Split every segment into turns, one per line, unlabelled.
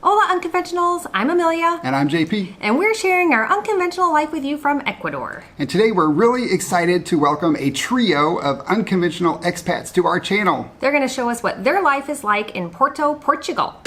Hola Unconventionals, I'm Amelia.
And I'm JP.
And we're sharing our unconventional life with you from Ecuador.
And today we're really excited to welcome a trio of unconventional expats to our channel.
They're going to show us what their life is like in Porto, Portugal.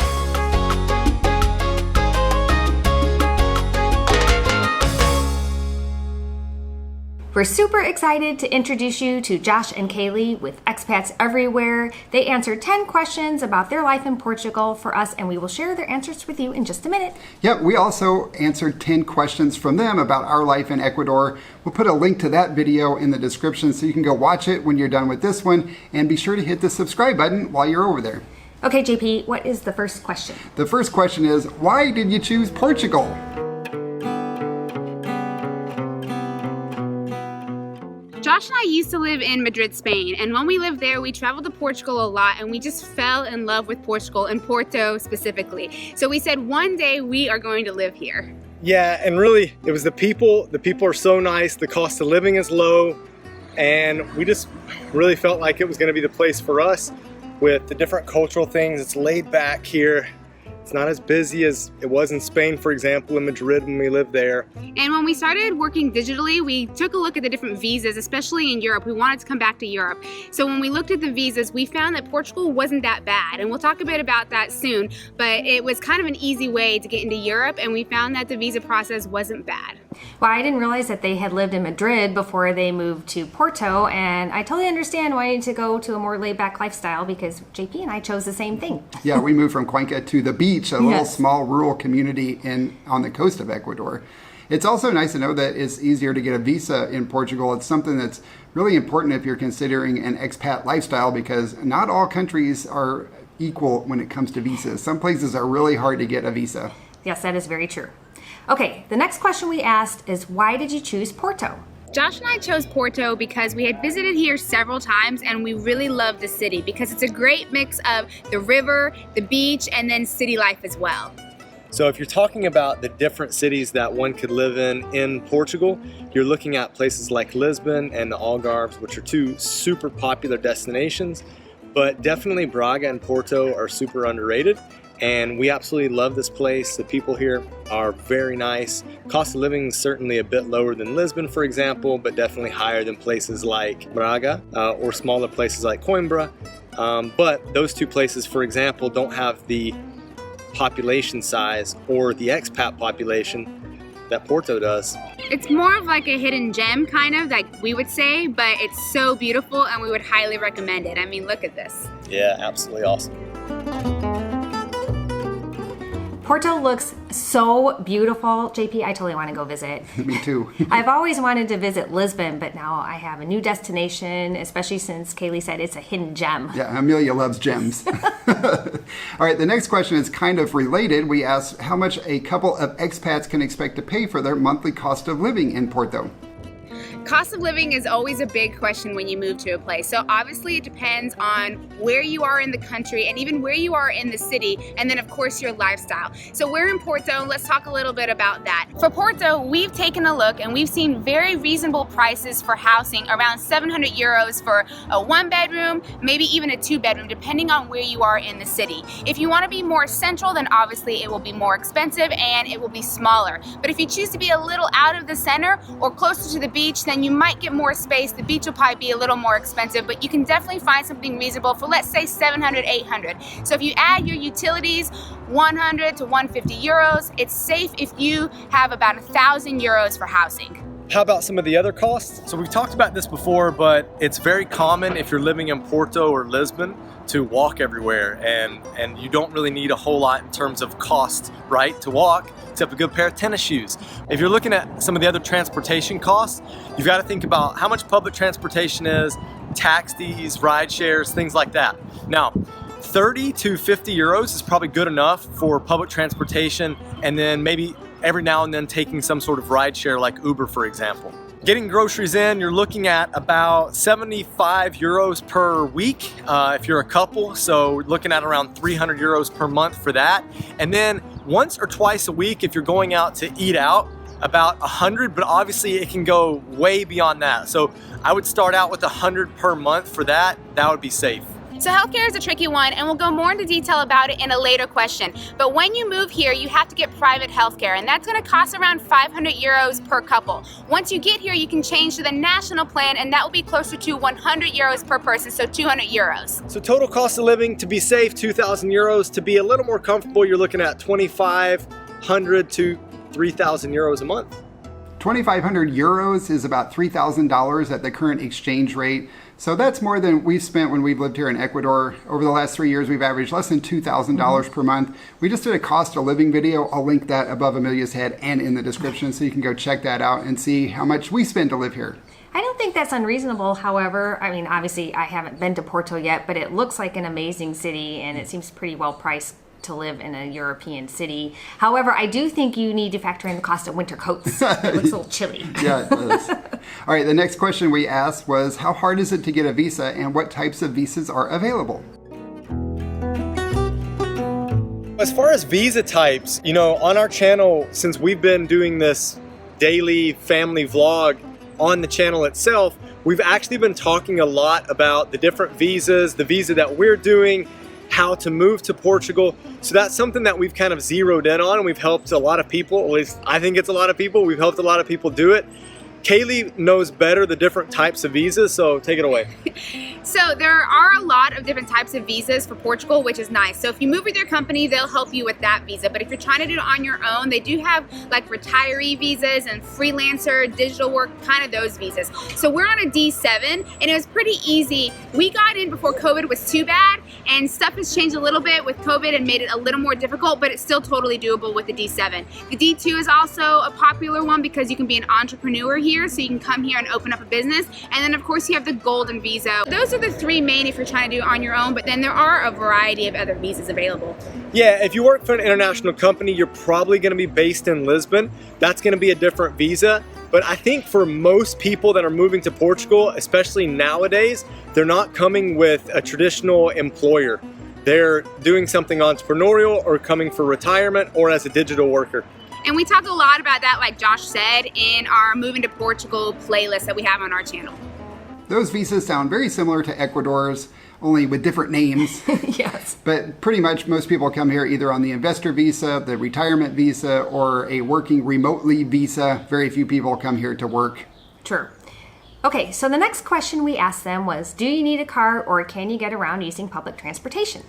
We're super excited to introduce you to Josh and Kaylee with Expats Everywhere. They answered 10 questions about their life in Portugal for us, and we will share their answers with you in just a minute.
Yep, we also answered 10 questions from them about our life in Ecuador. We'll put a link to that video in the description so you can go watch it when you're done with this one, and be sure to hit the subscribe button while you're over there.
Okay, JP, what is the first question?
The first question is, why did you choose Portugal?
Josh and I used to live in Madrid, Spain, and when we lived there, we traveled to Portugal a lot, and we just fell in love with Portugal and Porto specifically. So we said one day we are going to live here.
Yeah, and really, it was the people. The people are so nice, the cost of living is low, and we just really felt like it was going to be the place for us with the different cultural things. It's laid back here. It's not as busy as it was in Spain, for example, in Madrid when we lived there.
And when we started working digitally, we took a look at the different visas, especially in Europe. We wanted to come back to Europe. So when we looked at the visas, we found that Portugal wasn't that bad. And we'll talk a bit about that soon, but it was kind of an easy way to get into Europe, and we found that the visa process wasn't bad.
Well, I didn't realize that they had lived in Madrid before they moved to Porto, and I totally understand wanting to go to a more laid-back lifestyle because JP and I chose the same thing.
Yeah, we moved from Cuenca to the beach, a little
Yes.
small rural community on the coast of Ecuador. It's also nice to know that it's easier to get a visa in Portugal. It's something that's really important if you're considering an expat lifestyle because not all countries are equal when it comes to visas. Some places are really hard to get a visa.
Yes, that is very true. Okay, the next question we asked is, why did you choose Porto?
Josh and I chose Porto because we had visited here several times and we really love the city because it's a great mix of the river, the beach, and then city life as well.
So if you're talking about the different cities that one could live in Portugal, you're looking at places like Lisbon and the Algarves, which are two super popular destinations, but definitely Braga and Porto are super underrated. And we absolutely love this place. The people here are very nice. Cost of living is certainly a bit lower than Lisbon, for example, but definitely higher than places like Braga or smaller places like Coimbra. But those two places, for example, don't have the population size or the expat population that Porto does.
It's more of like a hidden gem, kind of, like we would say, but it's so beautiful and we would highly recommend it. I mean, look at this.
Yeah, absolutely awesome.
Porto looks so beautiful. JP, I totally want to go visit.
Me too.
I've always wanted to visit Lisbon, but now I have a new destination, especially since Kaylee said it's a hidden gem.
Yeah, Amelia loves gems. All right, the next question is kind of related. We asked how much a couple of expats can expect to pay for their monthly cost of living in Porto.
Cost of living is always a big question when you move to a place. So obviously it depends on where you are in the country and even where you are in the city, and then of course your lifestyle. So we're in Porto, let's talk a little bit about that. For Porto, we've taken a look and we've seen very reasonable prices for housing, around 700 euros for a 1-bedroom, maybe even a 2-bedroom, depending on where you are in the city. If you want to be more central, then obviously it will be more expensive and it will be smaller. But if you choose to be a little out of the center or closer to the beach, then you might get more space. The beach will probably be a little more expensive, but you can definitely find something reasonable for, let's say, 700, 800. So if you add your utilities, 100 to 150 euros, it's safe if you have about 1,000 euros for housing.
How about some of the other costs? So we've talked about this before, but it's very common if you're living in Porto or Lisbon to walk everywhere, and you don't really need a whole lot in terms of cost, right, to walk, except a good pair of tennis shoes. If you're looking at some of the other transportation costs, you've got to think about how much public transportation is, taxis, ride shares, things like that. Now, 30 to 50 euros is probably good enough for public transportation, and then maybe every now and then taking some sort of ride share like Uber, for example. Getting groceries in, you're looking at about 75 euros per week if you're a couple, so looking at around 300 euros per month for that. And then once or twice a week if you're going out to eat out, about 100, but obviously it can go way beyond that. So I would start out with 100 per month for that. That would be safe.
So healthcare is a tricky one, and we'll go more into detail about it in a later question. But when you move here, you have to get private healthcare, and that's going to cost around 500 euros per couple. Once you get here, you can change to the national plan, and that will be closer to 100 euros per person, so 200 euros.
So total cost of living, to be safe, 2,000 euros. To be a little more comfortable, you're looking at 2,500 to 3,000 euros a month.
2,500 euros is about $3,000 at the current exchange rate. So that's more than we've spent when we've lived here in Ecuador. Over the last 3 years, we've averaged less than $2,000 per month. We just did a cost of living video. I'll link that above Amelia's head and in the description so you can go check that out and see how much we spend to live here.
I don't think that's unreasonable. However, I mean, obviously I haven't been to Porto yet, but it looks like an amazing city and it seems pretty well priced to live in a European city. However, I do think you need to factor in the cost of winter coats. It looks a little chilly.
Yeah, it does. All right, the next question we asked was, how hard is it to get a visa and what types of visas are available?
As far as visa types, on our channel, since we've been doing this daily family vlog on the channel itself, we've actually been talking a lot about the different visas, the visa that we're doing, how to move to Portugal. So that's something that we've kind of zeroed in on, and we've helped a lot of people. At least I think it's a lot of people. We've helped a lot of people do it. Kaylee knows better the different types of visas, so take it away.
So there are a lot of different types of visas for Portugal, which is nice. So if you move with your company, they'll help you with that visa. But if you're trying to do it on your own, they do have like retiree visas and freelancer, digital work, kind of those visas. So we're on a D7 and it was pretty easy. We got in before COVID was too bad, and stuff has changed a little bit with COVID and made it a little more difficult, but it's still totally doable with the D7. The D2 is also a popular one because you can be an entrepreneur here, so you can come here and open up a business. And then of course you have the golden visa. Those are the three main if you're trying to do it on your own, but then there are a variety of other visas available.
Yeah, if you work for an international company, you're probably going to be based in Lisbon. That's going to be a different visa. But I think for most people that are moving to Portugal, especially nowadays, they're not coming with a traditional employer. They're doing something entrepreneurial or coming for retirement or as a digital worker.
And we talk a lot about that, like Josh said, in our Moving to Portugal playlist that we have on our channel.
Those visas sound very similar to Ecuador's, only with different names.
Yes.
But pretty much most people come here either on the investor visa, the retirement visa, or a working remotely visa. Very few people come here to work.
True. Okay, so the next question we asked them was, do you need a car or can you get around using public transportation?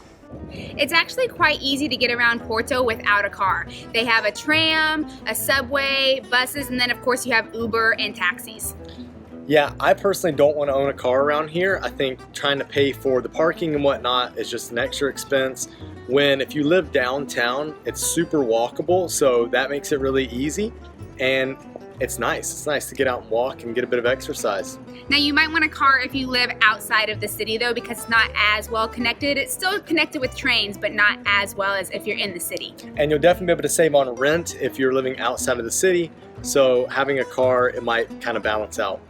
It's actually quite easy to get around Porto without a car. They have a tram, a subway, buses, and then of course you have Uber and taxis.
Yeah, I personally don't want to own a car around here. I think trying to pay for the parking and whatnot is just an extra expense. When if you live downtown, it's super walkable, so that makes it really easy. And it's nice. It's nice to get out and walk and get a bit of exercise.
Now you might want a car if you live outside of the city though, because it's not as well connected. It's still connected with trains, but not as well as if you're in the city.
And you'll definitely be able to save on rent if you're living outside of the city. So having a car, it might kind of balance out.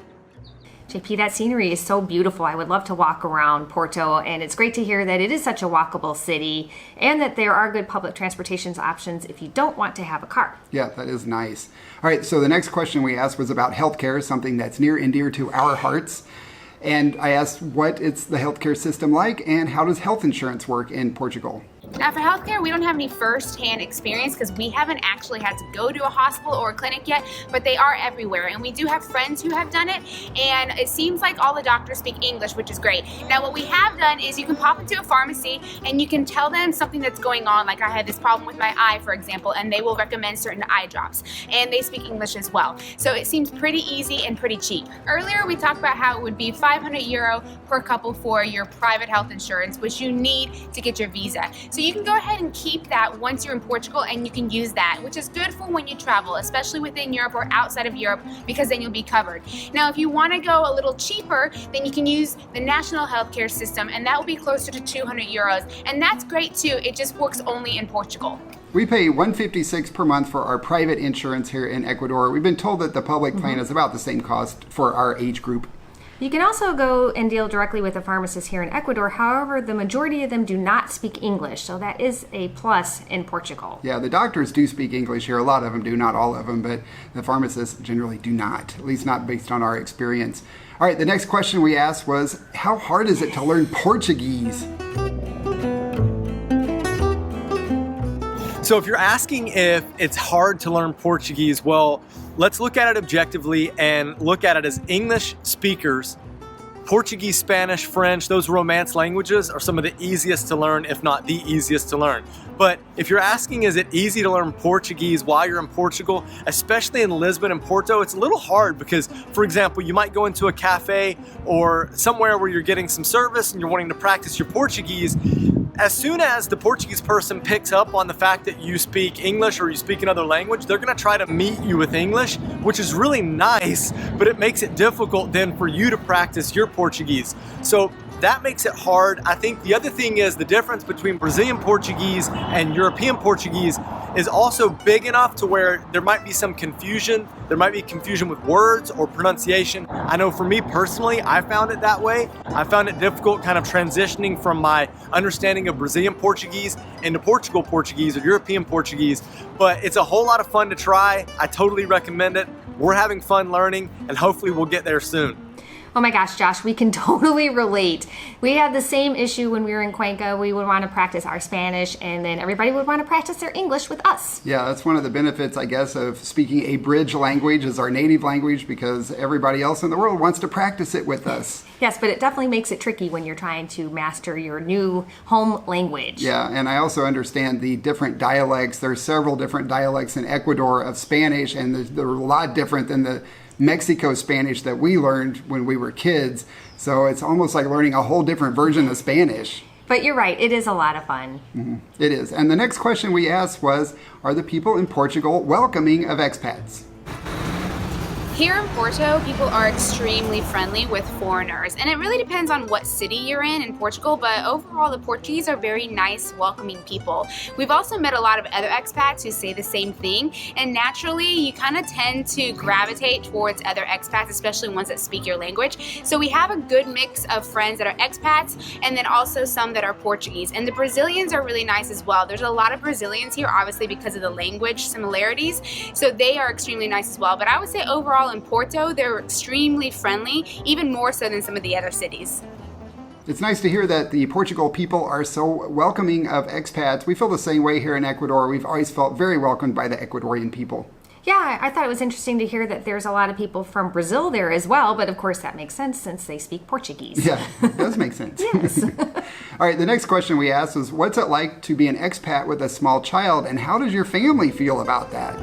JP, that scenery is so beautiful. I would love to walk around Porto, and it's great to hear that it is such a walkable city and that there are good public transportation options if you don't want to have a car.
Yeah, that is nice. All right, so the next question we asked was about healthcare, something that's near and dear to our hearts. And I asked what is the healthcare system like and how does health insurance work in Portugal?
Now for healthcare, we don't have any first-hand experience because we haven't actually had to go to a hospital or a clinic yet, but they are everywhere. And we do have friends who have done it, and it seems like all the doctors speak English, which is great. Now what we have done is you can pop into a pharmacy and you can tell them something that's going on, like I had this problem with my eye, for example, and they will recommend certain eye drops. And they speak English as well. So it seems pretty easy and pretty cheap. Earlier we talked about how it would be 500 euro per couple for your private health insurance, which you need to get your visa. So you can go ahead and keep that once you're in Portugal, and you can use that, which is good for when you travel, especially within Europe or outside of Europe, because then you'll be covered. Now, if you want to go a little cheaper, then you can use the national healthcare system, and that will be closer to 200 euros. And that's great too. It just works only in Portugal.
We pay $156 per month for our private insurance here in Ecuador. We've been told that the public plan is about the same cost for our age group.
You can also go and deal directly with a pharmacist here in Ecuador. However, the majority of them do not speak English, so that is a plus in Portugal.
Yeah, the doctors do speak English here. A lot of them do, not all of them, but the pharmacists generally do not, at least not based on our experience. All right, the next question we asked was, how hard is it to learn Portuguese?
So if you're asking if it's hard to learn Portuguese, well, let's look at it objectively and look at it as English speakers. Portuguese, Spanish, French, those Romance languages are some of the easiest to learn, if not the easiest to learn. But if you're asking, is it easy to learn Portuguese while you're in Portugal, especially in Lisbon and Porto, it's a little hard because, for example, you might go into a cafe or somewhere where you're getting some service and you're wanting to practice your Portuguese. As soon as the Portuguese person picks up on the fact that you speak English or you speak another language, they're gonna try to meet you with English, which is really nice, but it makes it difficult then for you to practice your Portuguese. So that makes it hard. I think the other thing is the difference between Brazilian Portuguese and European Portuguese is also big enough to where there might be some confusion. There might be confusion with words or pronunciation. I know for me personally, I found it that way. I found it difficult kind of transitioning from my understanding of Brazilian Portuguese into Portugal Portuguese or European Portuguese, but it's a whole lot of fun to try. I totally recommend it. We're having fun learning and hopefully we'll get there soon.
Oh my gosh, Josh, we can totally relate. We had the same issue when we were in Cuenca. We would want to practice our Spanish, and then everybody would want to practice their English with us.
Yeah, that's one of the benefits, I guess, of speaking a bridge language as our native language, because everybody else in the world wants to practice it with us.
Yes, but it definitely makes it tricky when you're trying to master your new home language.
Yeah, and I also understand the different dialects. There's several different dialects in Ecuador of Spanish, and they're a lot different than the Mexico Spanish that we learned when we were kids. So it's almost like learning a whole different version of Spanish.
But you're right, it is a lot of fun.
Mm-hmm. It is. And the next question we asked was, are the people in Portugal welcoming of expats?
Here in Porto, people are extremely friendly with foreigners, and it really depends on what city you're in Portugal, but overall the Portuguese are very nice, welcoming people. We've also met a lot of other expats who say the same thing, and naturally you kind of tend to gravitate towards other expats, especially ones that speak your language. So we have a good mix of friends that are expats, and then also some that are Portuguese. And the Brazilians are really nice as well. There's a lot of Brazilians here, obviously because of the language similarities, so they are extremely nice as well. But I would say overall in Porto, they're extremely friendly, even more so than some of the other cities.
It's nice to hear that the Portugal people are so welcoming of expats. We feel the same way here in Ecuador. We've always felt very welcomed by the Ecuadorian people.
Yeah, I thought it was interesting to hear that there's a lot of people from Brazil there as well, but of course that makes sense since they speak Portuguese.
Yeah, it does make sense.
Yes.
All right, the next question we asked was, what's it like to be an expat with a small child, and how does your family feel about that?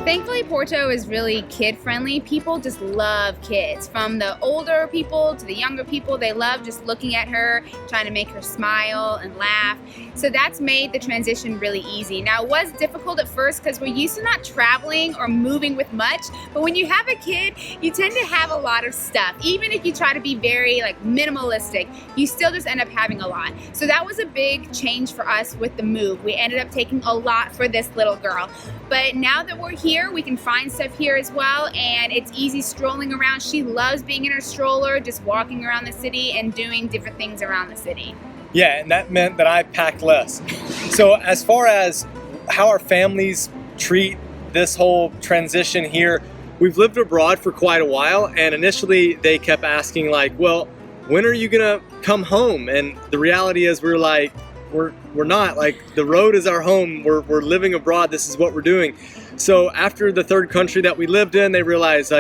Thankfully, Porto is really kid-friendly. People just love kids. From the older people to the younger people, they love just looking at her, trying to make her smile and laugh. So that's made the transition really easy. Now, it was difficult at first because we're used to not traveling or moving with much, but when you have a kid, you tend to have a lot of stuff. Even if you try to be very minimalistic, you still just end up having a lot. So that was a big change for us with the move. We ended up taking a lot for this little girl. But now that we're here, we can find stuff here as well, and it's easy strolling around. She loves being in her stroller, just walking around the city and doing different things around the city.
Yeah, and that meant that I packed less. So as far as how our families treat this whole transition here, we've lived abroad for quite a while, and initially they kept asking well, when are you gonna come home? And the reality is we're not. The road is our home. We're living abroad. This is what we're doing. So after the third country that we lived in, they realized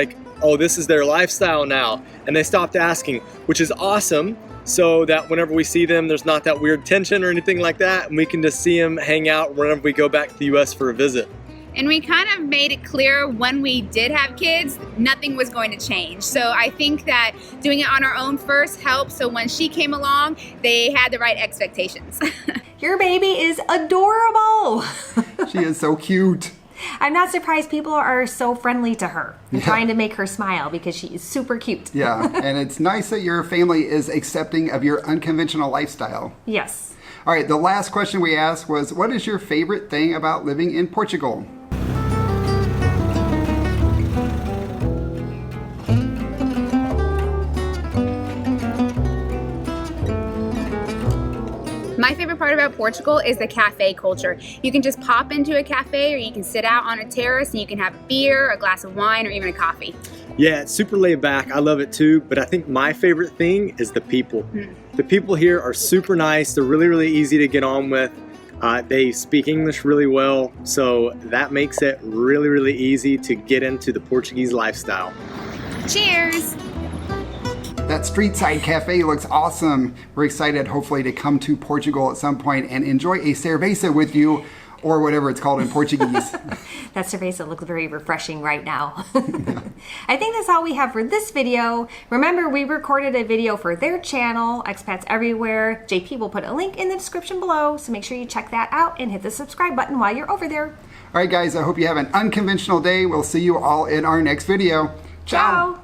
oh, this is their lifestyle now. And they stopped asking, which is awesome. So that whenever we see them, there's not that weird tension or anything like that. And we can just see them hang out whenever we go back to the US for a visit.
And we kind of made it clear when we did have kids, nothing was going to change. So I think that doing it on our own first helped. So when she came along, they had the right expectations.
Your baby is adorable.
She is so cute.
I'm not surprised people are so friendly to her and trying to make her smile because she is super cute.
Yeah, and it's nice that your family is accepting of your unconventional lifestyle.
Yes.
All right, the last question we asked was, what is your favorite thing about living in Portugal?
My favorite part about Portugal is the cafe culture. You can just pop into a cafe, or you can sit out on a terrace and you can have a beer, a glass of wine, or even a coffee.
Yeah, it's super laid back. I love it too, but I think my favorite thing is the people. The people here are super nice. They're really, really easy to get on with. They speak English really well, so that makes it really, really easy to get into the Portuguese lifestyle.
Cheers!
That street side cafe looks awesome. We're excited, hopefully, to come to Portugal at some point and enjoy a cerveza with you, or whatever it's called in Portuguese.
That cerveza looks very refreshing right now. I think that's all we have for this video. Remember, we recorded a video for their channel, Expats Everywhere. JP will put a link in the description below, so make sure you check that out and hit the subscribe button while you're over there.
All right, guys, I hope you have an unconventional day. We'll see you all in our next video. Ciao.
Ciao.